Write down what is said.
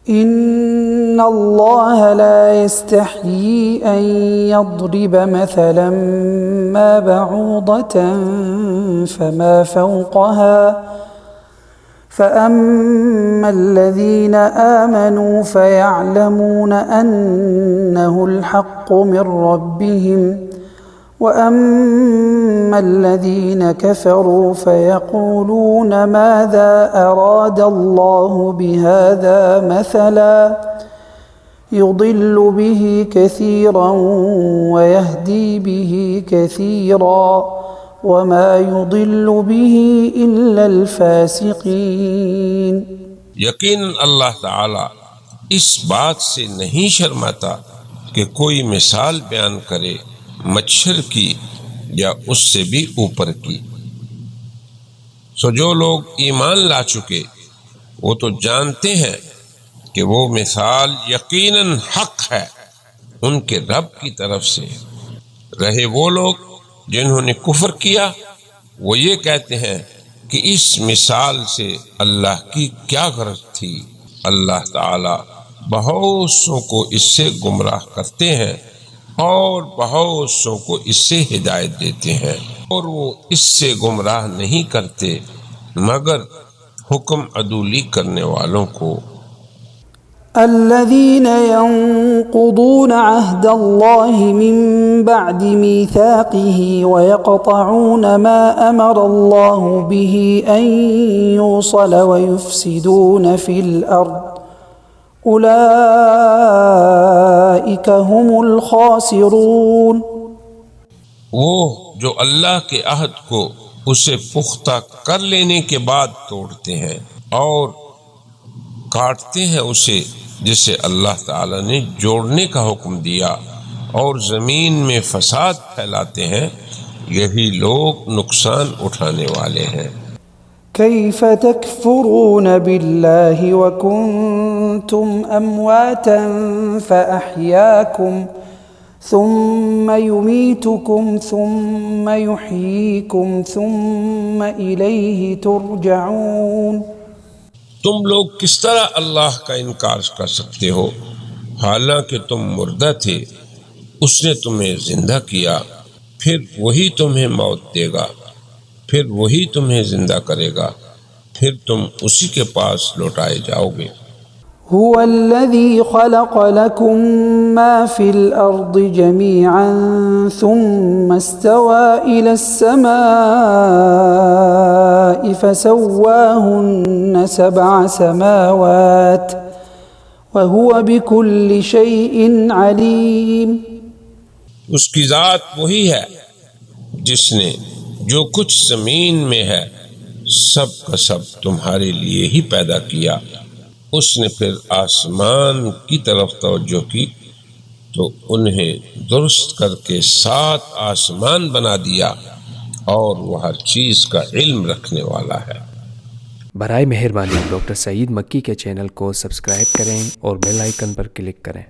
إن الله لا يستحيي أن يضرب مثلا ما بعوضة فما فوقها فأما الذين آمنوا فيعلمون أنه الحق من ربهم وأما الذين كفروا فيقولون ماذا أراد الله بهذا مثلا يضل به كثيرا ويهدي به كثيرا وما يضل به إلا الفاسقين۔ یقیناً اللہ تعالی اس بات سے نہیں شرماتا کہ کوئی مثال بیان کرے مچھر کی یا اس سے بھی اوپر کی۔ سو جو لوگ ایمان لا چکے وہ تو جانتے ہیں کہ وہ مثال یقیناً حق ہے ان کے رب کی طرف سے۔ رہے وہ لوگ جنہوں نے کفر کیا، وہ یہ کہتے ہیں کہ اس مثال سے اللہ کی کیا غرض تھی۔ اللہ تعالی بہت سو کو اس سے گمراہ کرتے ہیں اور بہت سو کو اس سے ہدایت دیتے ہیں، اور وہ اس سے گمراہ نہیں کرتے مگر حکم عدولی کرنے والوں کو۔ الذين ينقضون عهد الله من بعد ميثاقه ويقطعون ما أمر الله به أن يوصل ويفسدون في الأرض أولئك هم الخاسرون۔ وہ جو اللہ کے عہد کو اسے پختہ کر لینے کے بعد توڑتے ہیں اور کاٹتے ہیں اسے جسے اللہ تعالی نے جوڑنے کا حکم دیا، اور زمین میں فساد پھیلاتے ہیں، یہی لوگ نقصان اٹھانے والے ہیں۔ كيف تكفرون بالله وكنتم أمواتا فأحياكم ثم يميتكم ثم يحييكم ثم إليه ترجعون۔ تم لوگ کس طرح اللہ کا انکار کر سکتے ہو حالانکہ تم مردہ تھے، اس نے تمہیں زندہ کیا، پھر وہی تمہیں موت دے گا، پھر وہی تمہیں زندہ کرے گا، پھر تم اسی کے پاس لوٹائے جاؤ گے۔ هو الذي خلق لكم ما في الأرض جميعا ثم استوى إلى السماء فسواهن 7 سماوات وهو بكل شيء عليم۔ اس کی ذات وہی ہے جس نے جو کچھ زمین میں ہے سب کا سب تمہارے لیے ہی پیدا کیا۔ اس نے پھر آسمان کی طرف توجہ کی تو انہیں درست کر کے 7 آسمان بنا دیا، اور وہ ہر چیز کا علم رکھنے والا ہے۔ برائے مہربانی ڈاکٹر سعید مکی کے چینل کو سبسکرائب کریں اور بیل آئیکن پر کلک کریں۔